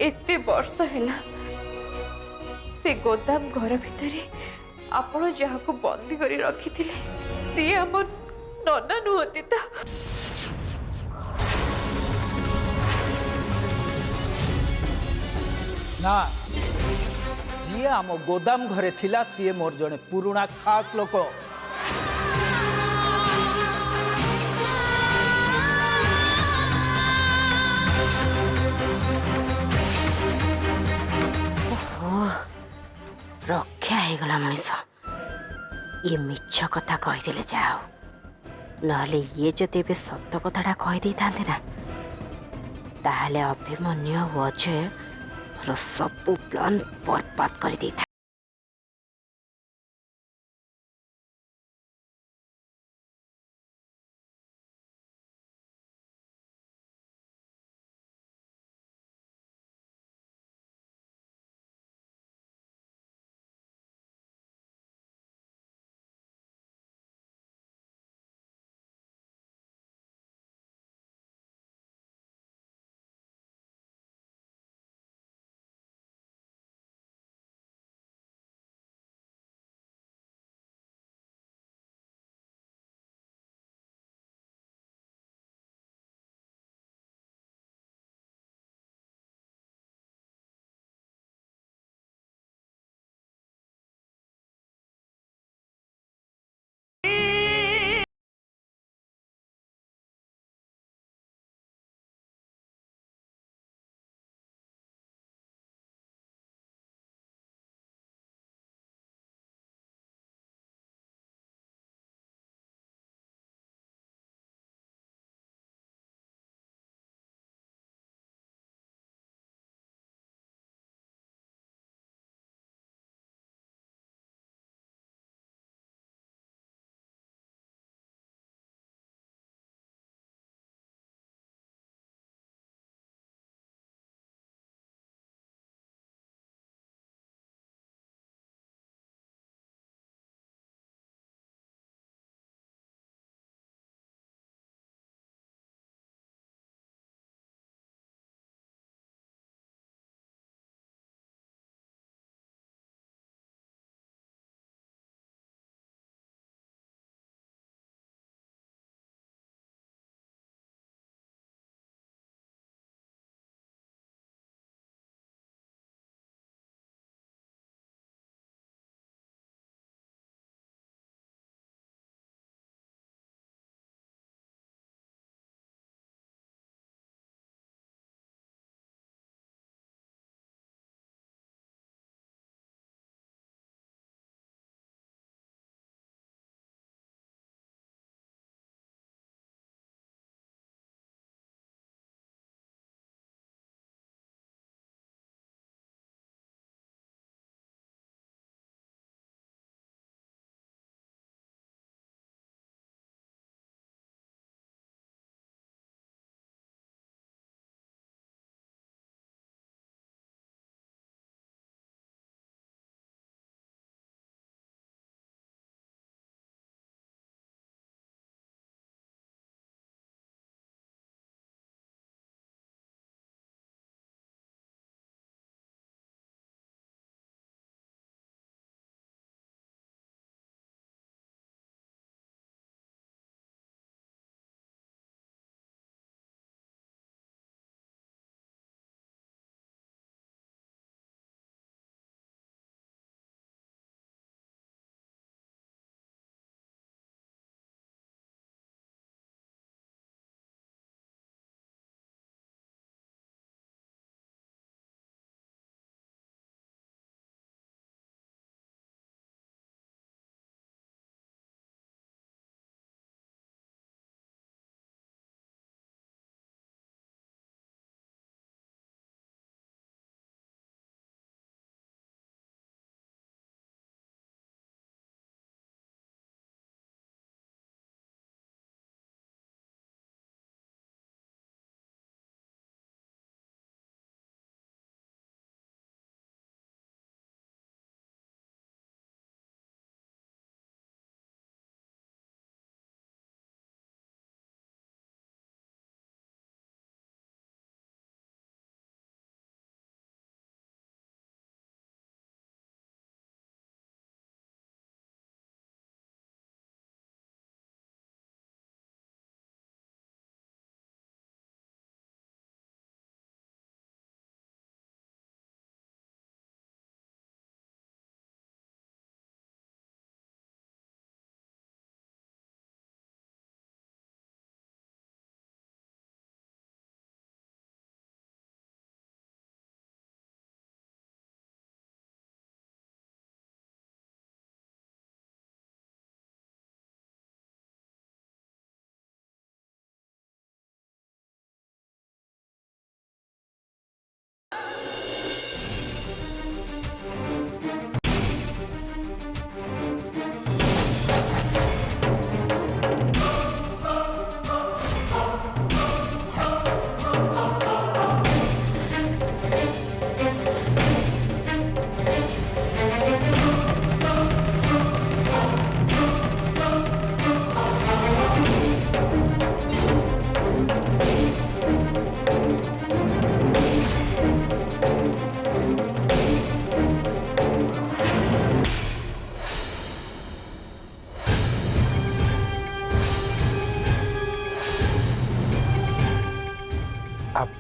एते वर्ष हैला से गोदाम घर भितर आपण जहाँ को बंदी करी रखी सी आम नना नुहति तो ना जी आम गोदाम घरे थिला सी मोर जने पुराना खास लोक। रक्षा होगला मनीष ये मिछ कथा कहीदे जाओ नहले ये जदि ए सत कथाटा कहीदे था ना ताहले अभिमन्यु और अजय सब प्लान बर्बाद कर दे था।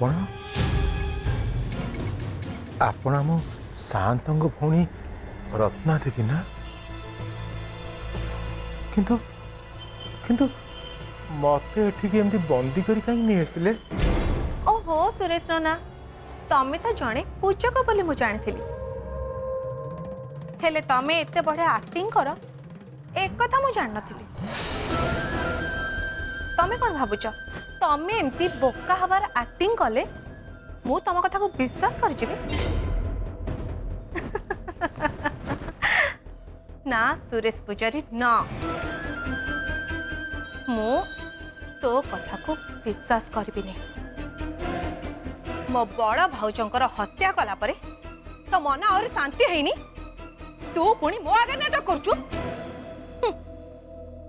आपण आपण आम शांतंग भौणी रत्ना देवी ना किंतु किंतु मते एठिक एमती बंदी करी कहीं नहीं आसले। ओहो सुरेश नना तमें तो जड़े पूजक बोली मु जानी हेले तमें एते बढ़िया एक्टिंग कर एक कथा मु जान नथिली। तमें कौन भावुच तमें एमती बोका हबार एक्टिंग कले मु तम कथा को विश्वास कर जीवी ना सुरेश पुजारी ना मु तो कथा को विश्वास करी नहीं। मो बड़ भाउजंकर हत्या कला परे तो मन और शांति हैनी तू पुणी मो आगे नाटक करचु।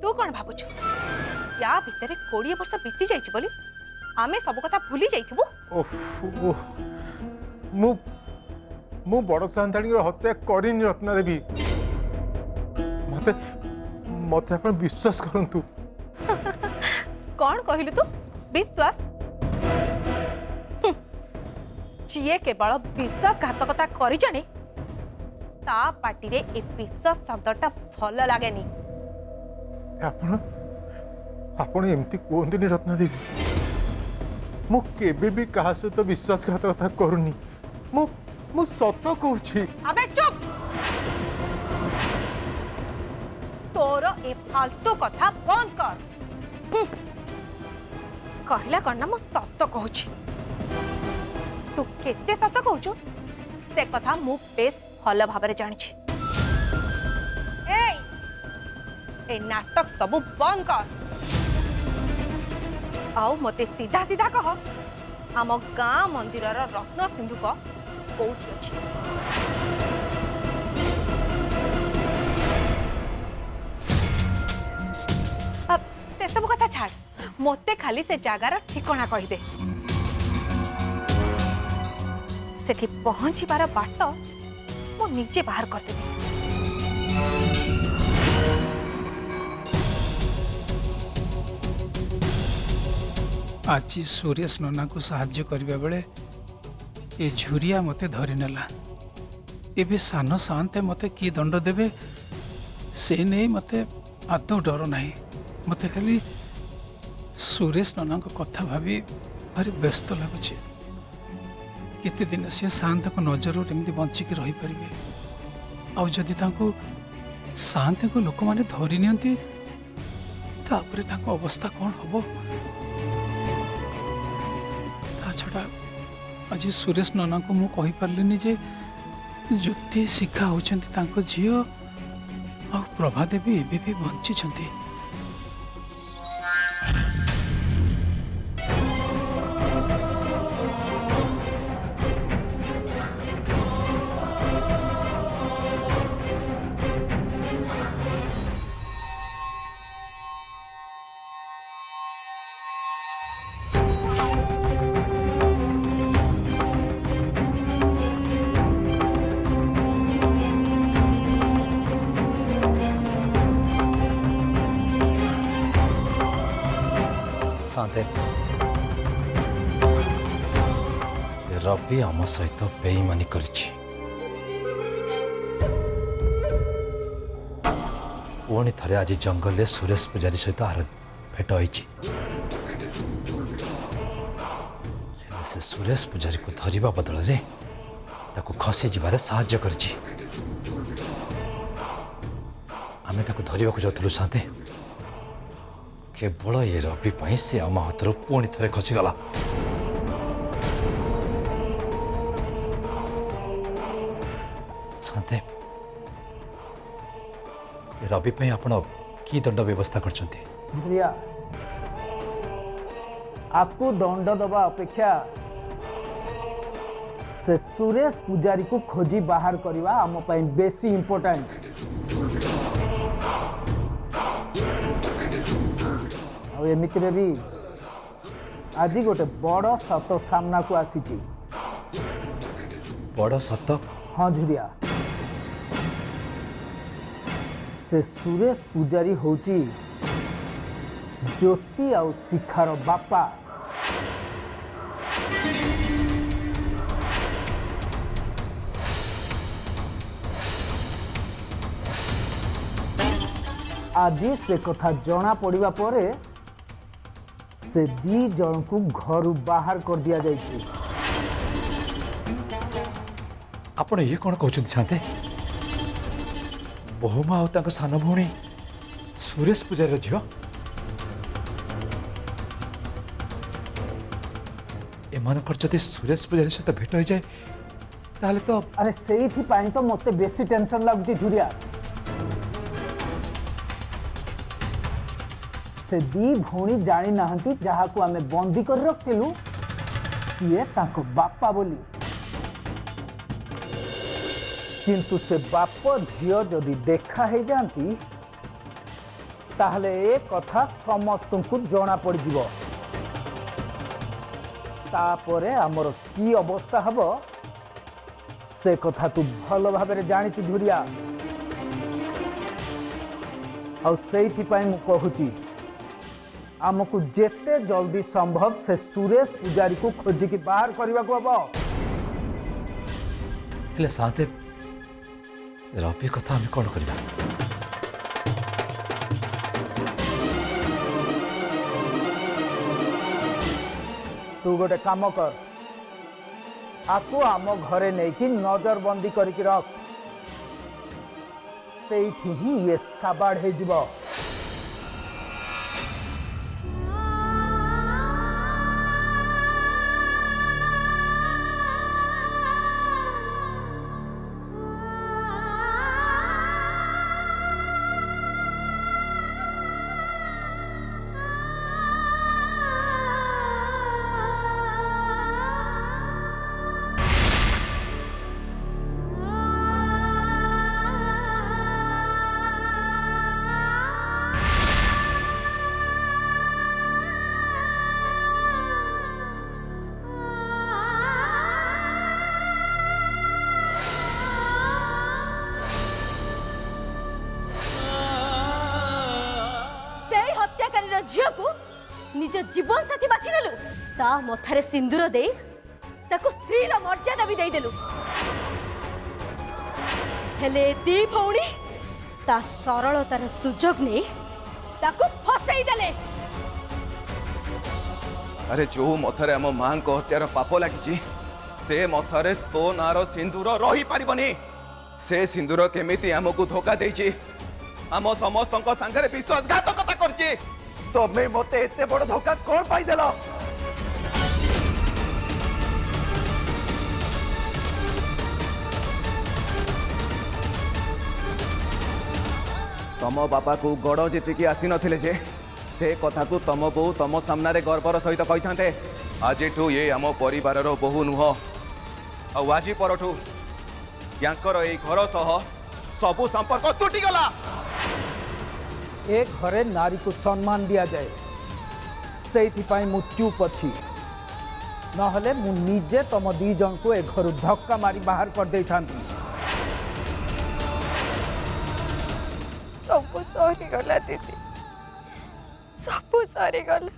तू कौन भावुछु या भितर 20 वर्ष बीती जाइछि बोली आमे सब कथा भूली जाइथिबु। मु मु बड़ सांताणी हत्या करिनी रत्ना देवी मते मते अपन विश्वास करंतु। कौन कहलु तू विश्वास जीए केवल विश्वासघातकता करी जाने ता पार्टी रे ए विश्वास शब्दटा भल लागेनी। आपण आपण एमती कोहंदिनी रत्ना देवी मु केबे भी कहा सहित विश्वासघातकता करूनी मु मु सत कहूछि। अबे चुप तोर ए फालतू कथा बंद कर। कहला करना मु सत कहूछि तू केते सत कहूछु से कथा मु बेस भल भाबरे जानिछि। ए नाटक सब बंद कर आओ मते सीधा सीधा कह आम गाँ मंदिर रत्न सिंधुक कोठी अछि। अब से सब कथा छाड़ मते खाली से जगार ठिकाना कही दे सेठी पहुंचीबार बाट मु निजे बाहर करदेबी। आज सुरेश नना को साहाय्य करबा बेले ए झुरिया मते धरी नेला एबे सान शांते मते की दंड देबे से नहीं मते आदौ डर नाही। मते खाली सुरेश नना को कथा भाभी भारी व्यस्त लगुचे केते दिन से शांत को नजर एमती बंचिकी रही पारिबे आउ जदि तांको शांत को लोक माने धरी नियंती तापरे तांको अवस्था कौन हबो। छड़ा आज सुरेश नना को मु कहि पारलिनी जे ज्योति शिखा होचंती तांको झियो आ प्रभा देवी एबे भी बंची छंती। शांते रवि आम सहित बेईमानी करिछि पुणी थरे आज जंगल में सुरेश पुजारी सहित आर भेट होइछि। से सुरेश पुजारी को धरिबा बदल रे ताको खसी जिबारे साहाय्य करिछि। आमे ताको धरिबा को जाउथलु शांते केवल ये रवि पाई से आम हाथर पुणी थे खसीगला। शांते रवि पाई आपण की दंड व्यवस्था करछंती? भैया आपको दंड दबा अपेक्षा से सुरेश पुजारी को खोजी बाहर करवा आम पाई बेसी इंपोर्टेंट। एमितिरे भी आज गोटे बड़ सत सामना को आसी। बड़ सत? हाँ झुरिया से सुरेश पुजारी होची ज्योति आउ शिखार बापा। आज से कथा जना पड़ा पर से दी जन को घर बाहर कर दिया जाइए। ଆପଣ ଇଏ କ'ଣ କହୁଛନ୍ତି ଶାନ୍ତେ? ବୋହୂମା ଆଉ ତାଙ୍କ ସାନ ଭଉଣୀ ସୁରେଶ ପୂଜାରୀର ଝିଅ? ଏମାନଙ୍କର ଯଦି ସୁରେଶ ପୂଜାରୀ ସହିତ ଭେଟ ହୋଇଯାଏ ତାହେଲେ ତ अरे से तो मत बेसी टेंशन लगुच झुरिया। से दी भौणी जानी नाहंती जहाँ को आमे बंदी कर रखिलु किए ताको बापा बोली। किंतु से बाप झियो जदि देखा है जाती ताहले ए कथा समस्त को जना पड़ जिवो। तापरे आमर की अवस्था हबो से कथा तू भल भाव जानी झुरिया। आहुची आमको जेते जल्दी संभव से सुरेश पूजारी को खोजिकी बाहर करने को हम। ହେଲେ ଶାନ୍ତେ ରବି କଥା ଆମେ କ'ଣ କରିବା? तू गोटे काम कर आकु आम घरे नहीं कि नजर बंदी करके रख से ही ये साबाड़ हो जिवो। झील को निज जीवन साथी बाछि नेलु ता मथारे सिंदूर दे ताको स्त्री रा मर्यादा भी देदेलु। हेले दी भौणी ता सरलतार सुजोग ने ताको फसाई देले। अरे जो मथारे आम मां को हत्यार पाप लगी से मथारे तो नार सिंदूर रही पारिबनी। से सिंदूर केमिति आमको धोखा देछि आम समस्त सांगे विश्वासघातकता करछि। तमे मते एते बड़ धोखा कोन पाई देलो? तम बापा को गड़ जीतिकी आसी नथिले जे से कथा को तम बो तम सामने गर्वर सहित कही था आज ये आम परिवार बहु नुह आज परठू यांकर ए घर सह सबु संपर्क तुटीगला। एक घरे नारी को सम्मान दिया जाए से मु चुप अच्छी नहले मु निजे तम दी जन को ए घर धक्का मारी बाहर कर दे था। सब सरी गला दीदी सब सरी गला।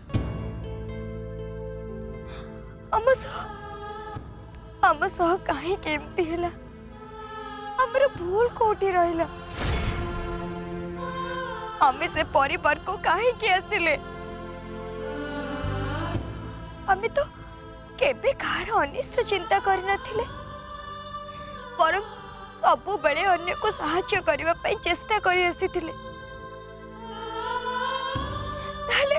आम सह कहीं केमती हैला हमर भूल कोठी रहिला आमे से परिवार को काहे कि आसिले आमे तो केबे कार अनिष्ट चिंता करि नथिले पर सबु बेले अन्य को सहायता करबा पई चेष्टा करि आसीथिले। ताले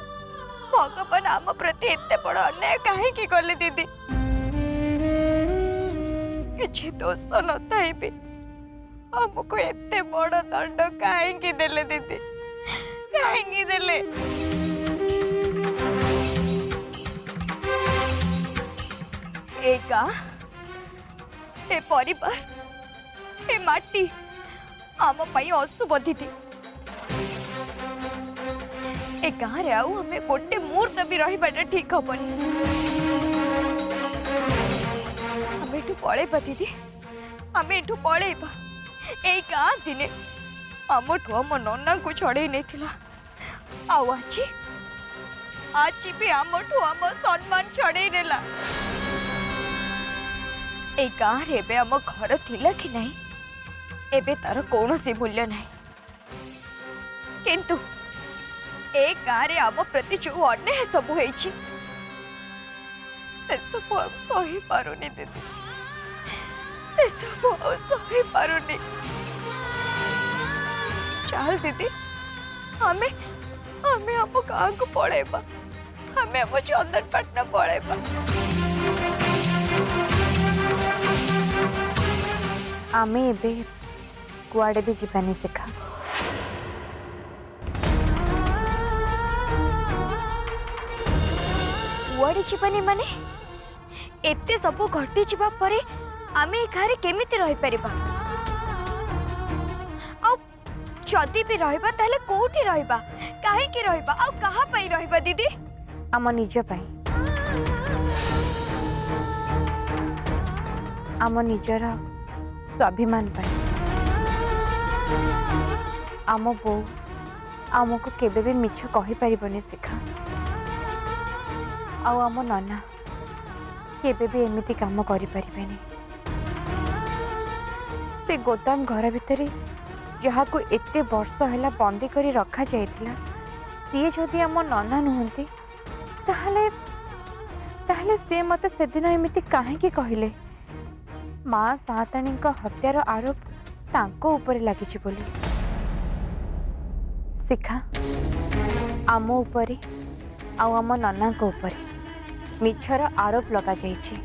भगवान आम प्रति एते बड़ अन्याय काहे कि करले दीदी? किछि दोष न थाई भी हमको एते बड़ दंड काहे कि देले दीदी? काहे देले? ए गाँ ए परिवार ए माटी आम पाई अशुभ थी ए गाँ रे आउ हमें गोटे मुहूर्त भी रही ठीक हेनी। आम एठू पलैबा दीदी आम एठू पलैबा। ए गाँ दिने आमठू आम नन्ना को छड़े नहीं आज भी आमठू आम सम्मान छड़े नेला। ए गाँ रे आम घर थिला कि नहीं एबे तार कौन सी मूल्य नहीं किंतु ए गारे आम प्रति जो अन्याय सब होइछि से सब अब सही पारुनी दीदी, से सब अब सही पारुनी। चल दीदी हमें हमें हम गाँव को पळेबा, हमें हम चंदनपाटना पळेबा। आमे एबे कुआडे भी जीवानी शिखा। कुआडे जीवानी माने एते सब घटी जीवा परे आमे घरे केमिति रहि परिबा? आ जदि भी रहबा ताले कोठी रहबा, काहे की रहबा, आ कहा पई रहबा दीदी? आम निज पाई, आम निजर स्वाभिमान पाई। आम बो आमको केबे भी मिछ कहि परिबनी शिखा। आउ आम नना केबे भी एमिति काम करि परिबेनी। से गोदाम घर भितरे जहाँ को एते वर्ष हैला बंदी करी रखा जाइतिला, सी जदि आम नना नुहंती ताहले ताहले से मते सेदिन एमिति काहेकि कहिले माँ साताणी हत्यार आरोप तांको ऊपर लागिछि बोली। शिखा आम उपरे आउ आम नना को ऊपर मिछर आरोप लगा जाइछि।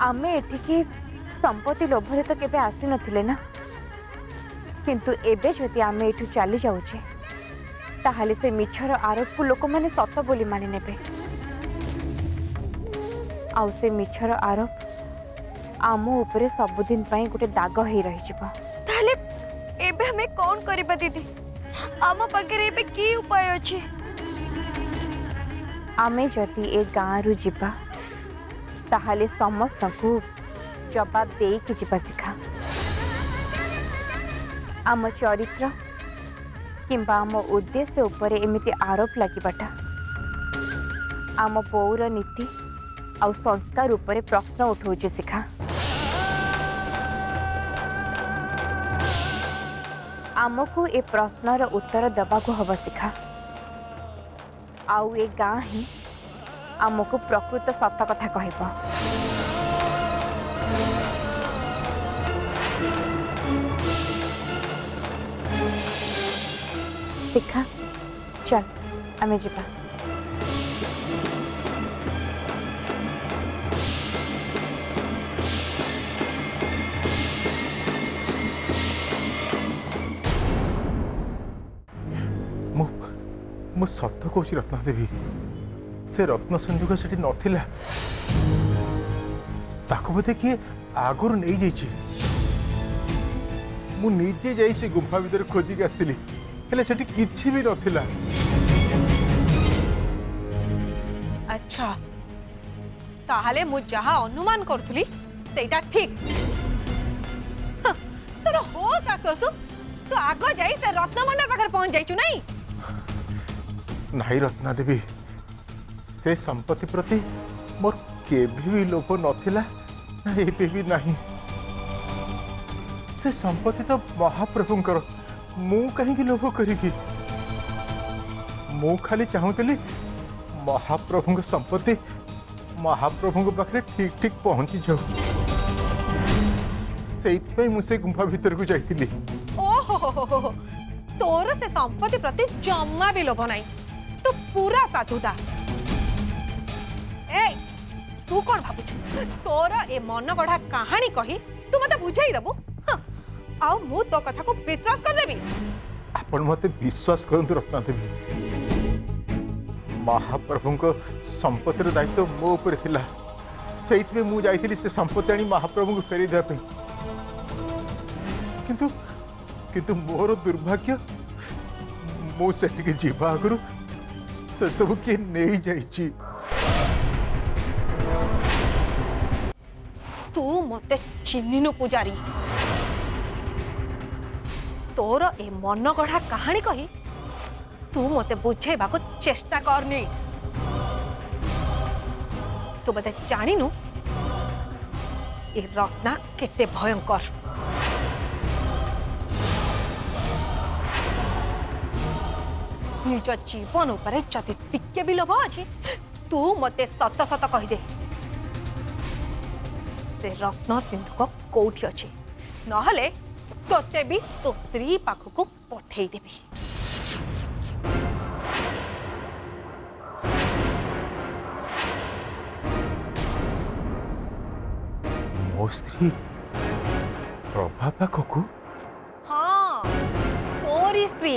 आमे एठिकी संपत्ति लोभरे तो केबे आसी नथिले ना, किंतु एबे जदि आमे एठू चली जाउछे ताहले से मिछर आरोप को लोक माने सत बोली मानि नेबे। आउ से मिछर आरोप आम उपरे सबुदिन पाई गोटे दाग हेई रहि जिवो। ताले एबे हमें कौन करबा दीदी? आम पाखे एबे की उपाय अछि? आमे जदि ए गाँ रु जिबा ताहले समस्त को जवाब दे कि जिबा शिखा। आम चरित्र किंबा आम उद्देश्य उपरे एमिति आरोप लागिबाटा आम पौर नीति आउ संस्कार उपरे प्रश्न उठाउछि शिखा। आमको ए प्रश्नर उत्तर दबाको हब शिखा। आउ ए गाँ ही आमको प्रकृत सत कथा कहब। शिखा चल आमे जिबा। मु सत कहूँ रत्ना देवी, से रत्न संजोग सेठी नथिला, ताको बोधे किए आगुर नहीं जाइछि। मु निजे जाई से गुंफा भीतर खोजिक आसଥିଲି, हेले सेठी किछि भी नथिला। अच्छा ताहले मु जहा अनुमान करथुली सेटा ठीक। तोर होश आसु तू आग जाई से रत्नभंडार पाखर पहुंच जाइछु नहीं? नहीं रत्ना देवी, से संपत्ति प्रति मोर केभी भी लोभ नथिला, ना एबे भी नहीं। से संपत्ति तो महाप्रभुंकर, मु कहीं लोभ करी? मु खाली चाहूली महाप्रभु संपत्ति महाप्रभु पाखे ठीक ठीक पहुंची जाऊ। से मुझे गुंफा भीतर को जाइली। ओहो तोर से संपत्ति प्रति जम्मा भी लोभ नहीं, तू पूरा साधुदा। ए तू कौन भाबुछु तोर ए मन गढ़ा कहानी कही तू मते बुझाई देबु? आउ मु तो कथा को विश्वास कर देबी? आपण मते विश्वास करंतु रत्ना देवी, महाप्रभु को संपत्तिर दायित्व मो ऊपर थिला। सेइतबे मु जाइथिली से संपत्ति आनी महाप्रभु को फेरी देबा पे। किंतु किंतु मोर दुर्भाग्य, मु सेटिके जीवा आगुरु से सब के नहीं जाइछि। तू मते चिन्हिनु पुजारी, तोर ए मन गढ़ा कहानी कही तू मते बुझेबा को चेष्टा करनी। तू बते जानिनु ए रत्ना केते भयंकर। निज जीवन उपरे जदि टिके भी लोभ अछि तू मते सत सत कहि दे से रत्न सिंधुक कोठी अछि नहले तोते भी तो स्त्री पाखक पठेई देबी। मो स्त्री प्रभा पाखक हाँ तोरी स्त्री